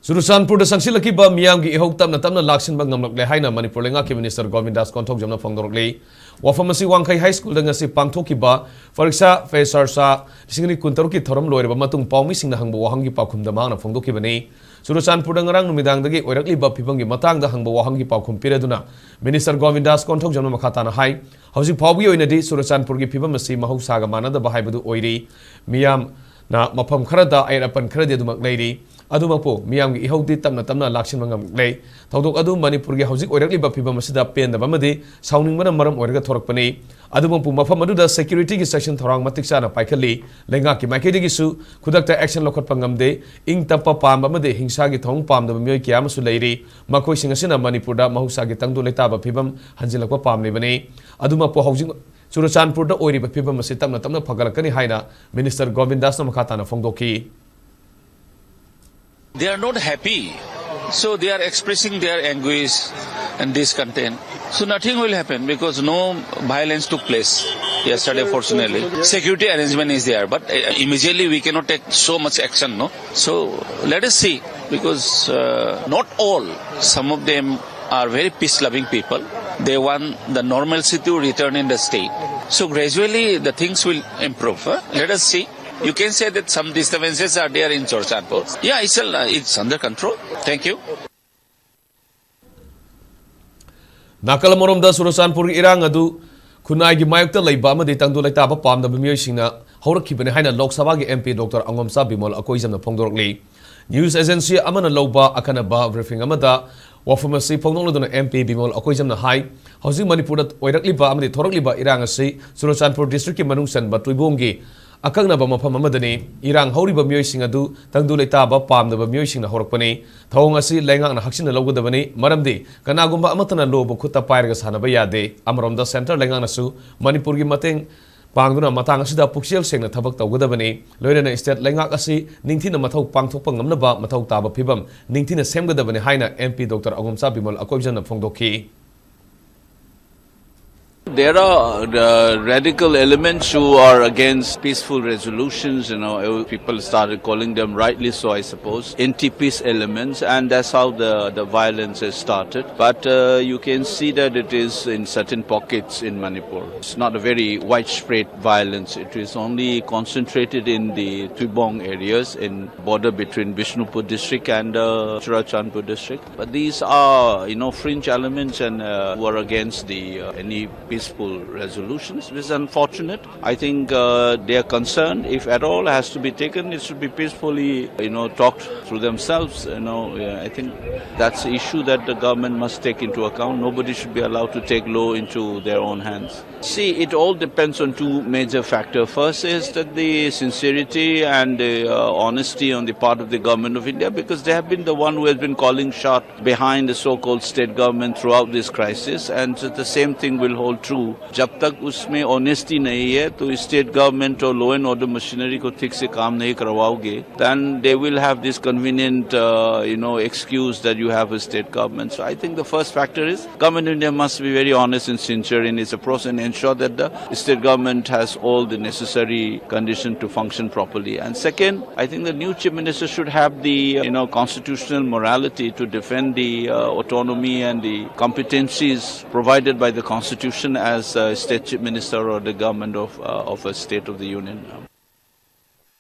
Changshillakhiba Changshillakhiba Meeyamgi Ihou Tapna Lakshinba Ngamlakle Haina Manipur Lengaki Minister Govindas Konthok Jamna Phongdorokle Wafamasi Wangkai High School Dangasi Pangthokiba Fariksa Fesarsa Singni Kuntaruki Thoram Loiraba Matung Paumi Singna Hangba Wahangi Paukum Damana Phongdokibani Changshillakhiba Ngarang Numidangdagi Oirakliba Pibangi Matangda Hangba Wahangi Paukum Piraduna Minister Govindas Konthok Jamna Makhatana Hai Housing Paubi Oinadi Changshillakhiba Pibamasi Mahousaga Manada Bahaibadu Oiri Meeyam na mapam kharada airapan kharadi adumak leiri adumapo Meeyamgi Ihou di Tapna Lakshinba Ngamlakle Thodok adu Manipur gi hauzik oirakliba phibam asida pendaba amadi sauningmana maram oiraga thorakpani adumapo mafam aduda security gi section thorang matik sana paikhali lenga ki maikedi gi su khudakta action lokhatpa ngamde ing tappa pam amade hingsa gi thong pamdaba myoi kya masu leiri makoi singasina Manipurda mahusa gi tangdu letaba phibam hanjilakpa pamlebani adumapo hauzik Changshillakhiba oiriba phibam asi Tapna phagalakani haina Minister Govindas na makhatana phongdoki. They are not happy, so they are expressing their anguish and discontent. So nothing will happen because no violence took place yesterday, fortunately. Security arrangement is there, but immediately we cannot take so much action, no? So let us see, because not all, some of them are very peace-loving people. They want the normalcy to return in the state. So gradually the things will improve. Let us see. You can say that some disturbances are there in Changshillakhiba. Yeah, it's under control. Thank you. Nakalamorom da Changshillakhiba irang adu Kunai gi mayukta leiba amadi tangdu leitaba pamdaba miyosingna haurakibane haina Lok Sabha gi MP Dr. Angomsa Bimol akoijamna phongdorokle. News agency amana loba akanaba briefing amada Wafamasi Phongdokladuna MP Bimol akoijamna hai housing Manipurda oirakliba amadi thorakliba irang asi Changshillakhiba district ki manung sanba Tuibong gi Akangnaba mafam amadani irang hauriba miyosing adu tangdu leitaba pamdaba miyosingna horakpani thawong asi lengakna haksina lawgadabani maramdi kanagumba amatana lobo khutta pairaga sanaba yade amaromda center lengakna su Manipur gi mateng pangduna matang asida puksel sengna thabak tawgadabani loirena state lengak asi ningthina mathau pangthokpa ngamnaba mathau taba phibam ningthina semgadabani haina MP Dr. Angomsa Bimol akoijana phongdokhi. There are radical elements who are against peaceful resolutions. People started calling them, rightly so, I suppose, anti-peace elements, and that's how the violence has started. But you can see that it is in certain pockets in Manipur. It's not a very widespread violence. It is only concentrated in the Tuibong areas, in border between Bishnupur district and Changshillakhiba district. But these are, fringe elements and who are against any peaceful resolutions, which is unfortunate. I think their concern, if at all has to be taken, it should be peacefully, talked through themselves. I think that's the issue that the government must take into account. Nobody should be allowed to take law into their own hands. See, it all depends on two major factors. First is that the sincerity and honesty on the part of the government of India, because they have been the one who has been calling shot behind the so-called state government throughout this crisis, and so the same thing will hold true. जब तक उसमें honesty नहीं है तो state government और law and order machinery को ठीक से काम नहीं करवाओगे, then they will have this convenient excuse that you have a state government. So I think the first factor is government of India must be very honest and sincere in its approach and ensure that the state government has all the necessary conditions to function properly. And second, I think the new chief minister should have the constitutional morality to defend the autonomy and the competencies provided by the constitution as state chief minister or the government of a state of the union.